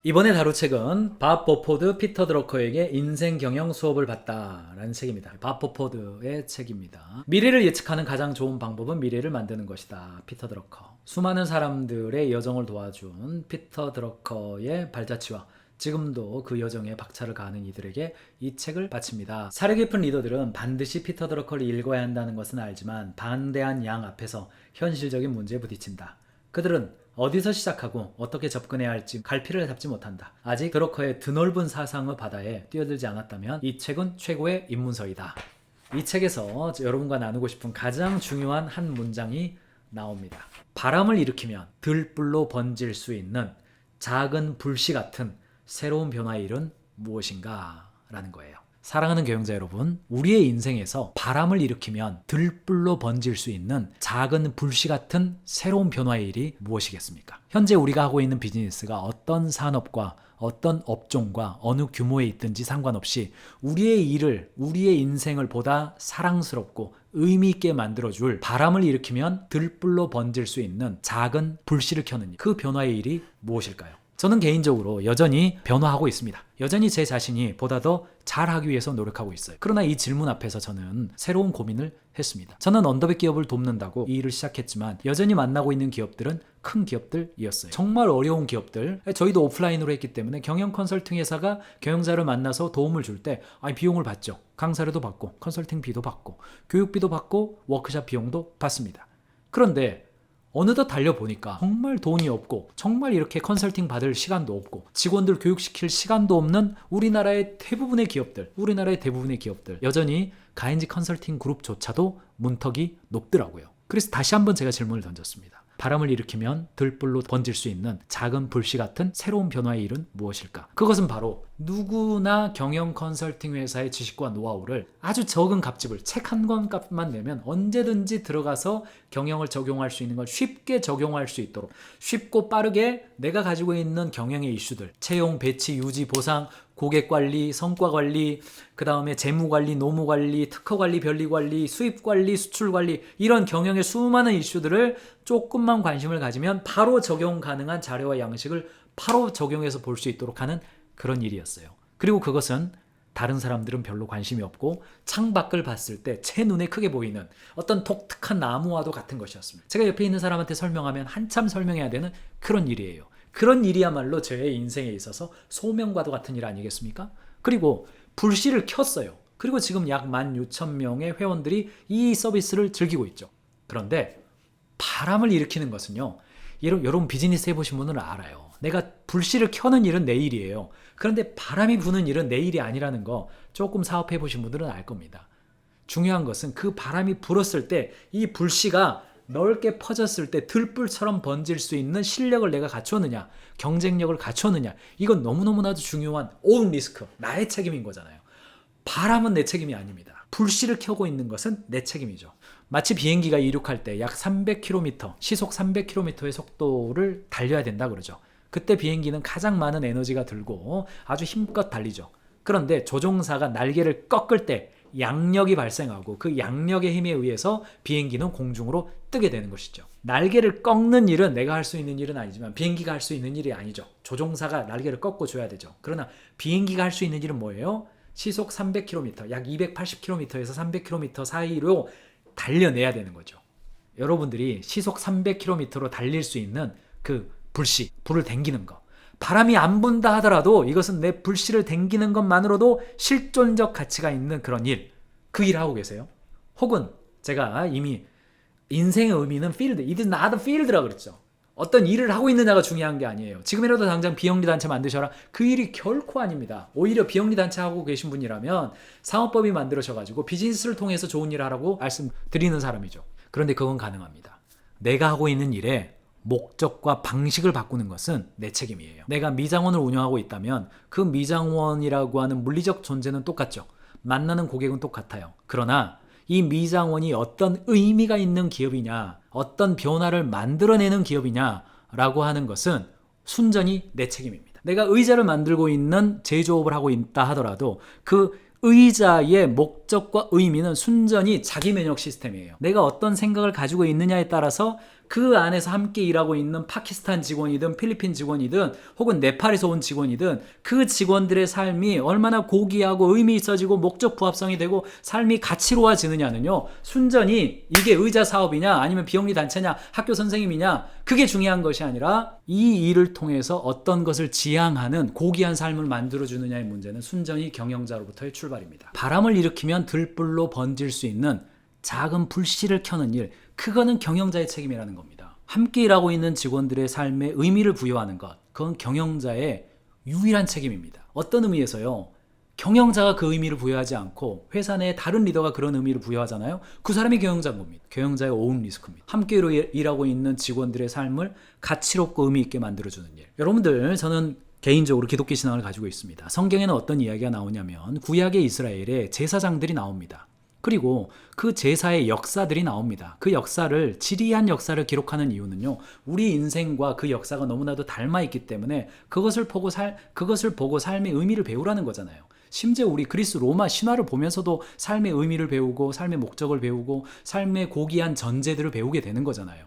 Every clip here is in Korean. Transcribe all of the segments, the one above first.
이번에 다룰 책은 밥 버포드 피터 드러커에게 인생 경영 수업을 받다라는 책입니다. 밥 버포드의 책입니다. 미래를 예측하는 가장 좋은 방법은 미래를 만드는 것이다. 피터 드러커. 수많은 사람들의 여정을 도와준 피터 드러커의 발자취와 지금도 그 여정에 박차를 가하는 이들에게 이 책을 바칩니다. 사려 깊은 리더들은 반드시 피터 드러커를 읽어야 한다는 것은 알지만 반대한 양 앞에서 현실적인 문제에 부딪힌다. 그들은 어디서 시작하고 어떻게 접근해야 할지 갈피를 잡지 못한다. 아직 드러커의 드넓은 사상의 바다에 뛰어들지 않았다면 이 책은 최고의 입문서이다. 이 책에서 여러분과 나누고 싶은 가장 중요한 한 문장이 나옵니다. 바람을 일으키면 들불로 번질 수 있는 작은 불씨 같은 새로운 변화의 일은 무엇인가? 라는 거예요. 사랑하는 경영자 여러분, 우리의 인생에서 바람을 일으키면 들불로 번질 수 있는 작은 불씨 같은 새로운 변화의 일이 무엇이겠습니까? 현재 우리가 하고 있는 비즈니스가 어떤 산업과 어떤 업종과 어느 규모에 있든지 상관없이 우리의 일을, 우리의 인생을 보다 사랑스럽고 의미 있게 만들어줄 바람을 일으키면 들불로 번질 수 있는 작은 불씨를 켜는 일, 그 변화의 일이 무엇일까요? 저는 개인적으로 여전히 변화하고 있습니다. 여전히 제 자신이 보다 더 잘하기 위해서 노력하고 있어요. 그러나 이 질문 앞에서 저는 새로운 고민을 했습니다. 저는 언더백 기업을 돕는다고 이 일을 시작했지만 여전히 만나고 있는 기업들은 큰 기업들이었어요. 정말 어려운 기업들, 저희도 오프라인으로 했기 때문에 경영 컨설팅 회사가 경영자를 만나서 도움을 줄 때 비용을 받죠. 강사료도 받고 컨설팅비도 받고 교육비도 받고 워크숍 비용도 받습니다. 그런데 어느덧 달려보니까 정말 돈이 없고 정말 이렇게 컨설팅 받을 시간도 없고 직원들 교육시킬 시간도 없는 우리나라의 대부분의 기업들 여전히 가인지 컨설팅 그룹조차도 문턱이 높더라고요. 그래서 다시 한번 제가 질문을 던졌습니다. 바람을 일으키면 들불로 번질 수 있는 작은 불씨 같은 새로운 변화의 일은 무엇일까? 그것은 바로 누구나 경영 컨설팅 회사의 지식과 노하우를 아주 적은 값집을 책 한 권 값만 내면 언제든지 들어가서 경영을 적용할 수 있는 걸 쉽게 적용할 수 있도록 쉽고 빠르게 내가 가지고 있는 경영의 이슈들, 채용, 배치, 유지, 보상, 고객관리, 성과관리, 그 다음에 재무관리, 노무관리, 특허관리, 변리관리, 수입관리, 수출관리 이런 경영의 수많은 이슈들을 조금만 관심을 가지면 바로 적용 가능한 자료와 양식을 바로 적용해서 볼 수 있도록 하는 그런 일이었어요. 그리고 그것은 다른 사람들은 별로 관심이 없고 창밖을 봤을 때 제 눈에 크게 보이는 어떤 독특한 나무와도 같은 것이었습니다. 제가 옆에 있는 사람한테 설명하면 한참 설명해야 되는 그런 일이에요. 그런 일이야말로 제 인생에 있어서 소명과도 같은 일 아니겠습니까? 그리고 불씨를 켰어요. 그리고 지금 약 16,000명의 회원들이 이 서비스를 즐기고 있죠. 그런데 바람을 일으키는 것은요. 여러분 비즈니스 해보신 분은 알아요. 내가 불씨를 켜는 일은 내 일이에요. 그런데 바람이 부는 일은 내 일이 아니라는 거 조금 사업해보신 분들은 알 겁니다. 중요한 것은 그 바람이 불었을 때 이 불씨가 넓게 퍼졌을 때 들불처럼 번질 수 있는 실력을 내가 갖췄느냐, 경쟁력을 갖췄느냐, 이건 너무너무나도 중요한 오운 리스크, 나의 책임인 거잖아요. 바람은 내 책임이 아닙니다. 불씨를 켜고 있는 것은 내 책임이죠. 마치 비행기가 이륙할 때 약 300km, 시속 300km의 속도를 달려야 된다 그러죠. 그때 비행기는 가장 많은 에너지가 들고 아주 힘껏 달리죠. 그런데 조종사가 날개를 꺾을 때 양력이 발생하고 그 양력의 힘에 의해서 비행기는 공중으로 뜨게 되는 것이죠. 날개를 꺾는 일은 내가 할 수 있는 일은 아니지만 비행기가 할 수 있는 일이 아니죠. 조종사가 날개를 꺾고 줘야 되죠. 그러나 비행기가 할 수 있는 일은 뭐예요? 시속 300km, 약 280km에서 300km 사이로 달려내야 되는 거죠. 여러분들이 시속 300km로 달릴 수 있는 그 불씨, 불을 댕기는 거. 바람이 안 분다 하더라도 이것은 내 불씨를 댕기는 것만으로도 실존적 가치가 있는 그런 일. 그 일을 하고 계세요? 혹은 제가 이미 인생의 의미는 필드, it is not a field라고 그랬죠. 어떤 일을 하고 있느냐가 중요한 게 아니에요. 지금이라도 당장 비영리 단체 만드셔라. 그 일이 결코 아닙니다. 오히려 비영리 단체 하고 계신 분이라면 상업법이 만들어져가지고 비즈니스를 통해서 좋은 일을 하라고 말씀드리는 사람이죠. 그런데 그건 가능합니다. 내가 하고 있는 일에 목적과 방식을 바꾸는 것은 내 책임이에요. 내가 미장원을 운영하고 있다면 그 미장원이라고 하는 물리적 존재는 똑같죠. 만나는 고객은 똑같아요. 그러나 이 미장원이 어떤 의미가 있는 기업이냐, 어떤 변화를 만들어내는 기업이냐라고 하는 것은 순전히 내 책임입니다. 내가 의자를 만들고 있는 제조업을 하고 있다 하더라도 그 의자의 목적과 의미는 순전히 자기 면역 시스템이에요. 내가 어떤 생각을 가지고 있느냐에 따라서 그 안에서 함께 일하고 있는 파키스탄 직원이든 필리핀 직원이든 혹은 네팔에서 온 직원이든 그 직원들의 삶이 얼마나 고귀하고 의미 있어지고 목적 부합성이 되고 삶이 가치로워지느냐는요, 순전히 이게 의자 사업이냐 아니면 비영리 단체냐 학교 선생님이냐 그게 중요한 것이 아니라 이 일을 통해서 어떤 것을 지향하는 고귀한 삶을 만들어주느냐의 문제는 순전히 경영자로부터의 출발입니다. 바람을 일으키면 들불로 번질 수 있는 작은 불씨를 켜는 일, 그거는 경영자의 책임이라는 겁니다. 함께 일하고 있는 직원들의 삶에 의미를 부여하는 것, 그건 경영자의 유일한 책임입니다. 어떤 의미에서요? 경영자가 그 의미를 부여하지 않고 회사 내 다른 리더가 그런 의미를 부여하잖아요. 그 사람이 경영자인 겁니다. 경영자의 오운 리스크입니다. 함께 일하고 있는 직원들의 삶을 가치롭고 의미 있게 만들어주는 일. 여러분들, 저는 개인적으로 기독교 신앙을 가지고 있습니다. 성경에는 어떤 이야기가 나오냐면 구약의 이스라엘에 제사장들이 나옵니다. 그리고 그 제사의 역사들이 나옵니다. 그 역사를, 지리한 역사를 기록하는 이유는요, 우리 인생과 그 역사가 너무나도 닮아 있기 때문에 그것을 보고 삶의 의미를 배우라는 거잖아요. 심지어 우리 그리스 로마 신화를 보면서도 삶의 의미를 배우고 삶의 목적을 배우고 삶의 고귀한 전제들을 배우게 되는 거잖아요.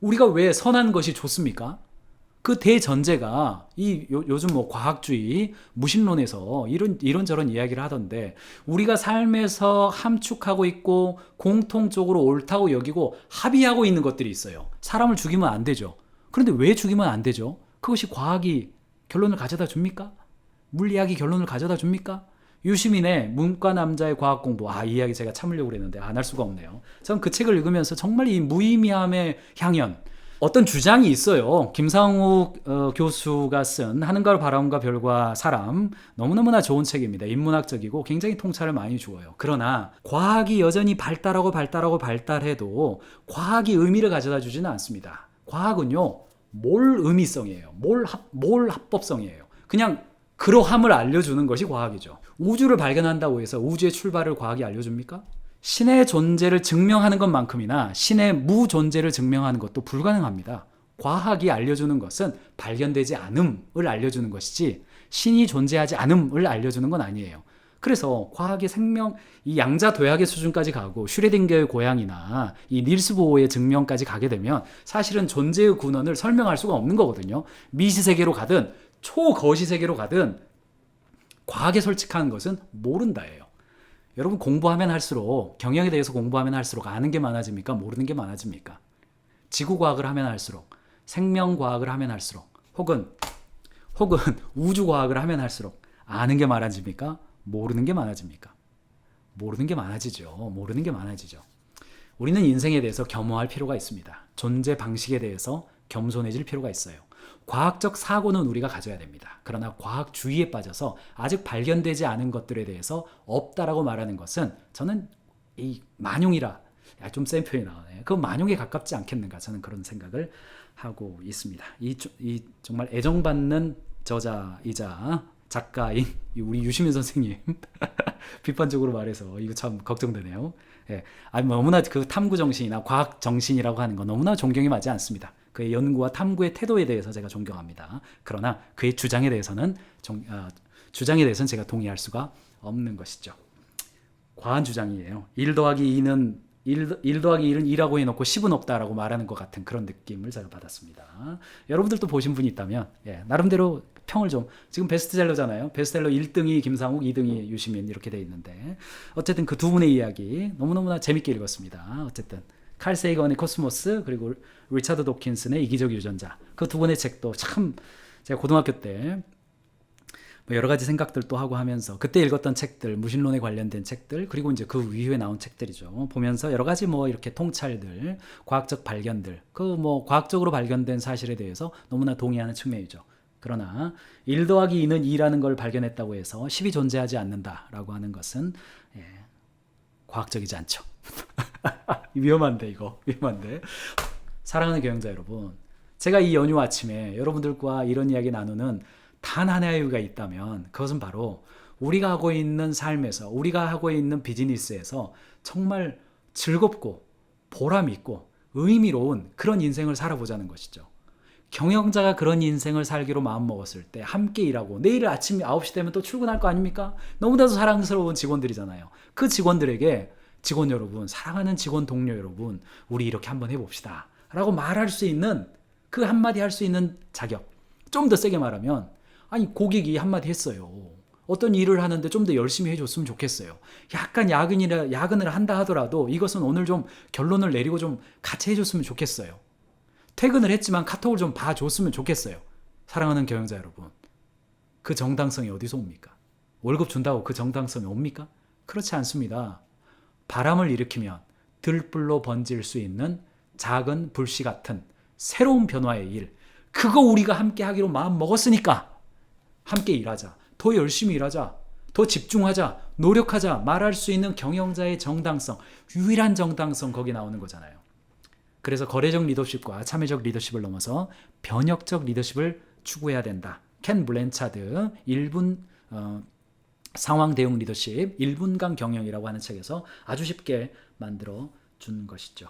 우리가 왜 선한 것이 좋습니까? 그 대전제가 요즘 과학주의, 무신론에서 이런저런 이야기를 하던데, 우리가 삶에서 함축하고 있고 공통적으로 옳다고 여기고 합의하고 있는 것들이 있어요. 사람을 죽이면 안 되죠. 그런데 왜 죽이면 안 되죠? 그것이 과학이 결론을 가져다 줍니까? 물리학이 결론을 가져다 줍니까? 유시민의 문과 남자의 과학 공부, 이 이야기 제가 참으려고 그랬는데 안 할 수가 없네요. 전 그 책을 읽으면서 정말 이 무의미함의 향연, 어떤 주장이 있어요. 김상욱 교수가 쓴 하늘과 바람과 별과 사람, 너무너무나 좋은 책입니다. 인문학적이고 굉장히 통찰을 많이 주어요. 그러나 과학이 여전히 발달해도 과학이 의미를 가져다 주지는 않습니다. 과학은요, 몰 의미성이에요. 몰 합법성이에요. 그냥 그러함을 알려주는 것이 과학이죠. 우주를 발견한다고 해서 우주의 출발을 과학이 알려줍니까? 신의 존재를 증명하는 것만큼이나 신의 무존재를 증명하는 것도 불가능합니다. 과학이 알려주는 것은 발견되지 않음을 알려주는 것이지 신이 존재하지 않음을 알려주는 건 아니에요. 그래서 과학의 이 양자도약의 수준까지 가고 슈레딩거의 고양이나 이 닐스 보어의 증명까지 가게 되면 사실은 존재의 근원을 설명할 수가 없는 거거든요. 미시세계로 가든 초거시세계로 가든 과학에 솔직한 것은 모른다예요. 여러분, 공부하면 할수록, 경영에 대해서 공부하면 할수록 아는 게 많아집니까? 모르는 게 많아집니까? 지구과학을 하면 할수록, 생명과학을 하면 할수록, 혹은 우주과학을 하면 할수록 아는 게 많아집니까? 모르는 게 많아집니까? 모르는 게 많아지죠. 모르는 게 많아지죠. 우리는 인생에 대해서 겸허할 필요가 있습니다. 존재 방식에 대해서 겸손해질 필요가 있어요. 과학적 사고는 우리가 가져야 됩니다. 그러나 과학주의에 빠져서 아직 발견되지 않은 것들에 대해서 없다라고 말하는 것은 저는 이 만용이라, 좀 센 표현이 나오네. 그 만용에 가깝지 않겠는가, 저는 그런 생각을 하고 있습니다. 이 정말 애정받는 저자이자 작가인 우리 유시민 선생님 비판적으로 말해서 이거 참 걱정되네요. 예. 너무나 그 탐구 정신이나 과학 정신이라고 하는 건 너무나 존경이 맞지 않습니다. 그의 연구와 탐구의 태도에 대해서 제가 존경합니다. 그러나 그의 주장에 대해서는 제가 동의할 수가 없는 것이죠. 과한 주장이에요. 1 더하기 2는 2라고 해놓고 10은 없다라고 말하는 것 같은 그런 느낌을 제가 받았습니다. 여러분들도 보신 분이 있다면 나름대로 평을 좀, 지금 베스트셀러잖아요. 베스트셀러 1등이 김상욱, 2등이 유시민 이렇게 돼 있는데, 어쨌든 그 두 분의 이야기 너무너무나 재밌게 읽었습니다. 어쨌든 칼 세이건의 코스모스, 그리고 리차드 도킨슨의 이기적 유전자, 그 두 권의 책도 참 제가 고등학교 때 여러 가지 생각들도 하고 하면서 그때 읽었던 책들, 무신론에 관련된 책들, 그리고 이제 그 이후에 나온 책들이죠. 보면서 여러 가지 이렇게 통찰들, 과학적 발견들, 과학적으로 발견된 사실에 대해서 너무나 동의하는 측면이죠. 그러나 1 더하기 2는 2라는 걸 발견했다고 해서 10이 존재하지 않는다라고 하는 것은 과학적이지 않죠. 위험한데, 이거 위험한데. 사랑하는 경영자 여러분, 제가 이 연휴 아침에 여러분들과 이런 이야기 나누는 단 하나의 이유가 있다면 그것은 바로 우리가 하고 있는 삶에서, 우리가 하고 있는 비즈니스에서 정말 즐겁고 보람 있고 의미로운 그런 인생을 살아보자는 것이죠. 경영자가 그런 인생을 살기로 마음먹었을 때 함께 일하고, 내일 아침 9시 되면 또 출근할 거 아닙니까? 너무나도 사랑스러운 직원들이잖아요. 그 직원들에게, 직원 여러분, 사랑하는 직원 동료 여러분, 우리 이렇게 한번 해봅시다 라고 말할 수 있는 그 한마디 할 수 있는 자격. 좀 더 세게 말하면 아니 고객이 한마디 했어요. 어떤 일을 하는데 좀 더 열심히 해줬으면 좋겠어요. 약간 야근을 한다 하더라도 이것은 오늘 좀 결론을 내리고 좀 같이 해줬으면 좋겠어요. 퇴근을 했지만 카톡을 좀 봐줬으면 좋겠어요. 사랑하는 경영자 여러분. 그 정당성이 어디서 옵니까? 월급 준다고 그 정당성이 옵니까? 그렇지 않습니다. 바람을 일으키면 들불로 번질 수 있는 작은 불씨 같은 새로운 변화의 일. 그거 우리가 함께 하기로 마음 먹었으니까 함께 일하자. 더 열심히 일하자. 더 집중하자. 노력하자. 말할 수 있는 경영자의 정당성. 유일한 정당성 거기 나오는 거잖아요. 그래서 거래적 리더십과 참여적 리더십을 넘어서 변혁적 리더십을 추구해야 된다. 켄 블랜차드 1분 상황 대응 리더십 1분간 경영이라고 하는 책에서 아주 쉽게 만들어 준 것이죠.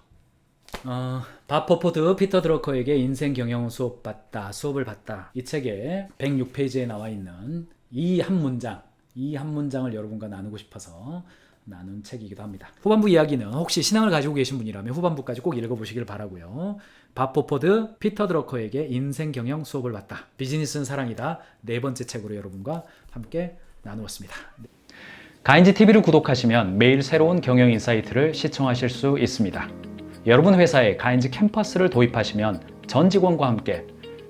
밥 버포드 피터 드러커에게 인생 경영 수업을 봤다. 이 책에 106페이지에 나와 있는 이 한 문장을 여러분과 나누고 싶어서 나눈 책이기도 합니다. 후반부 이야기는 혹시 신앙을 가지고 계신 분이라면 후반부까지 꼭 읽어보시길 바라고요. 밥 버포드 피터 드러커에게 인생 경영 수업을 봤다. 비즈니스는 사랑이다. 네 번째 책으로 여러분과 함께 나누었습니다. 가인지 TV를 구독하시면 매일 새로운 경영 인사이트를 시청하실 수 있습니다. 여러분 회사에 가인지 캠퍼스를 도입하시면 전 직원과 함께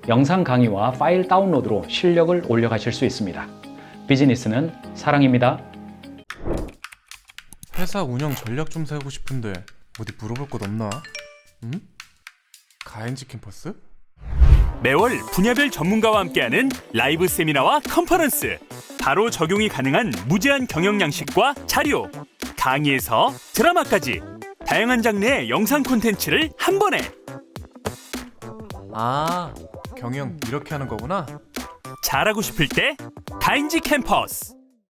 영상 강의와 파일 다운로드로 실력을 올려가실 수 있습니다. 비즈니스는 사랑입니다. 회사 운영 전략 좀 세우고 싶은데 어디 물어볼 곳 없나? 응? 가인지 캠퍼스? 매월 분야별 전문가와 함께하는 라이브 세미나와 컨퍼런스, 바로 적용이 가능한 무제한 경영 양식과 자료, 강의에서 드라마까지 다양한 장르의 영상 콘텐츠를 한 번에. 아, 경영 이렇게 하는 거구나. 잘하고 싶을 때 가인지 캠퍼스.